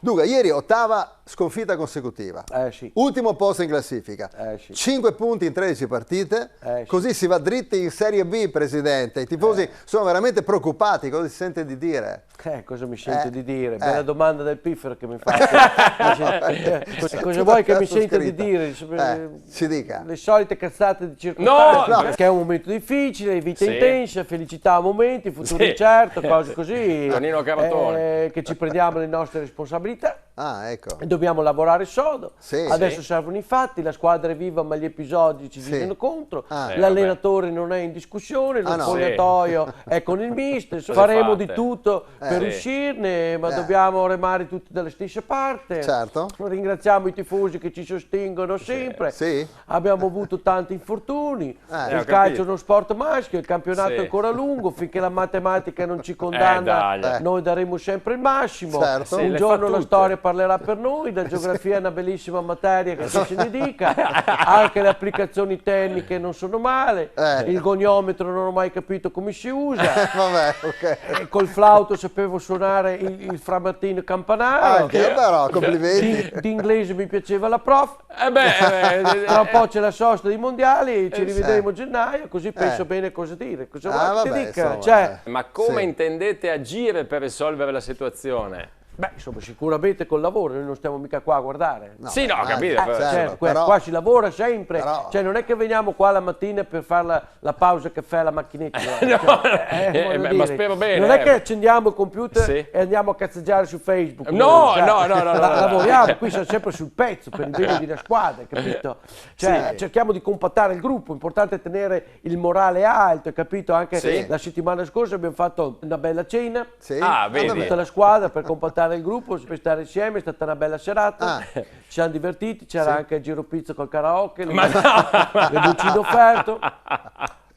Dunque, ieri ottava sconfitta consecutiva. Sì. Ultimo posto in classifica. Sì. 5 punti in 13 partite. Sì. Così si va dritti in Serie B, Presidente. I tifosi sono veramente preoccupati. Cosa si sente di dire? Cosa mi sento di dire? Bella domanda del piffero che mi fate. Cosa vuoi che mi senta di dire? Ci dica. Le solite cazzate di circostanze. No. Perché è un momento difficile, vita intensa, felicità a momenti, futuro incerto, cose così. Tonino Cavatore. Che ci prendiamo le nostre responsabilità. Ecco. E dobbiamo lavorare sodo. Sì. Adesso servono i fatti, la squadra è viva ma gli episodi ci dicono contro. L'allenatore non è in discussione, lo spogliatoio è con il mister. Faremo di tutto per uscirne, ma dobbiamo remare tutti dalle stesse parti. Certo. Ringraziamo i tifosi che ci sostengono sempre. Sì. Abbiamo avuto tanti infortuni. Il calcio è uno sport maschio, il campionato è ancora lungo, finché la matematica non ci condanna noi daremo sempre il massimo. Certo. Un giorno la storia parlerà per noi, la geografia è una bellissima materia che se ne dica, anche le applicazioni tecniche non sono male, il goniometro non ho mai capito come si usa, Vabbè, ok. Col flauto sapevo suonare il framartino campanaro, Però, complimenti. d'inglese mi piaceva la prof, tra un po' c'è la sosta dei mondiali, ci rivedremo a gennaio, così penso bene cosa dire, cosa vuoi che ti dica? Insomma, Ma come intendete agire per risolvere la situazione? Beh, insomma, sicuramente col lavoro, noi non stiamo mica qua a guardare. Sì, no, capito. Certo, però- qua si lavora sempre, però- cioè non è che veniamo qua la mattina per fare la pausa caffè alla macchinetta. Voglio ma dire, spero bene. Non è che accendiamo il computer Sì. e andiamo a cazzeggiare su Facebook. No, Cioè, no. Lavoriamo, qui siamo sempre sul pezzo per il bene della squadra, capito? Cioè, cerchiamo di compattare il gruppo, importante è tenere il morale alto, capito? Anche la settimana scorsa abbiamo fatto una bella cena. Sì. Vedi. Tutta la squadra per compattare il gruppo, per stare insieme, è stata una bella serata, ci siamo divertiti, c'era anche il giro pizza col karaoke, le bucine offerto.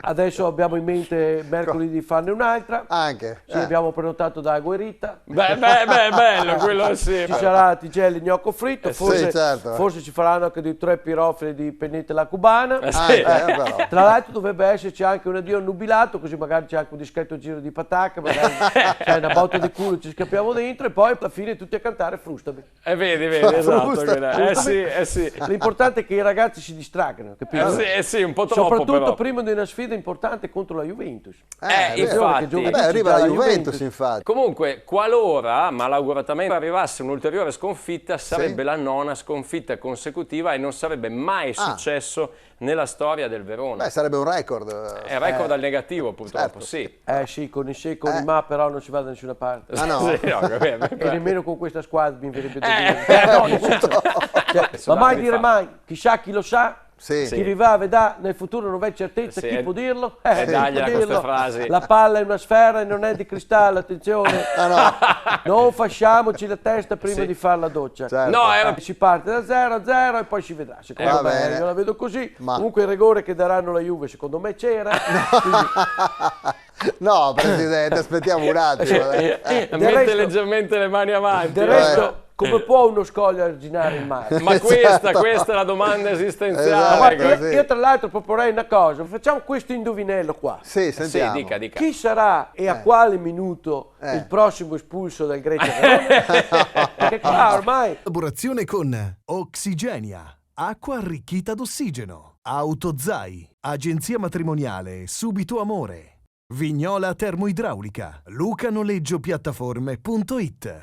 Adesso abbiamo in mente mercoledì di farne un'altra. Anche. Ci abbiamo prenotato da Guerita. Bello, quello sì. Ci sarà tigelli gnocco fritto, forse, certo. forse ci faranno anche 2 o 3 pirofili di pennetta alla cubana. Però. Tra l'altro dovrebbe esserci anche un addio annubilato, così magari c'è anche un discreto giro di patacca, magari c'è una botta di culo, ci scappiamo dentro e poi alla fine tutti a cantare Frustami. Vedi, esatto. Sì. L'importante è che i ragazzi si distraggano, capito? Sì, un po' troppo Soprattutto però. prima di una sfida importante contro la Juventus. Infatti. giovedì Arriva c'è la Juventus, infatti. Comunque, qualora malauguratamente arrivasse un'ulteriore sconfitta, sarebbe la 9ª sconfitta consecutiva e non sarebbe mai successo nella storia del Verona. Sarebbe un record. È record al negativo, purtroppo, sì. Sì, con i se, con i ma, però non si va da nessuna parte. Ah, no? Sì, no, E nemmeno con questa squadra mi verrebbe da dire. Ma mai dire mai, chissà chi lo sa. Sì. Chi viva vedrà, nel futuro non v'è certezza, Sì, chi può dirlo? dagliela può queste dirlo. frasi. La palla è una sfera e non è di cristallo, attenzione. Non fasciamoci la testa prima di fare la doccia. Certo. No, Si parte da 0-0 e poi si vedrà. Secondo Va me, bene. io la vedo così. Ma- Comunque il rigore che daranno la Juve, secondo me c'era. No, Presidente, aspettiamo un attimo. Mette resto- leggermente le mani avanti. Del resto, come può uno scoglio arginare il mare? Ma questa è la domanda esistenziale. Esatto. Io tra l'altro proporrei una cosa, facciamo questo indovinello qua. Sì, sentiamo. Dica. Chi sarà e a quale minuto il prossimo espulso dal Grecia Verona? Perché qua ormai Collaborazione con Oxigenia, acqua arricchita d'ossigeno, Autozai, agenzia matrimoniale Subito Amore, Vignola Termoidraulica, lucanoleggiopiattaforme.it.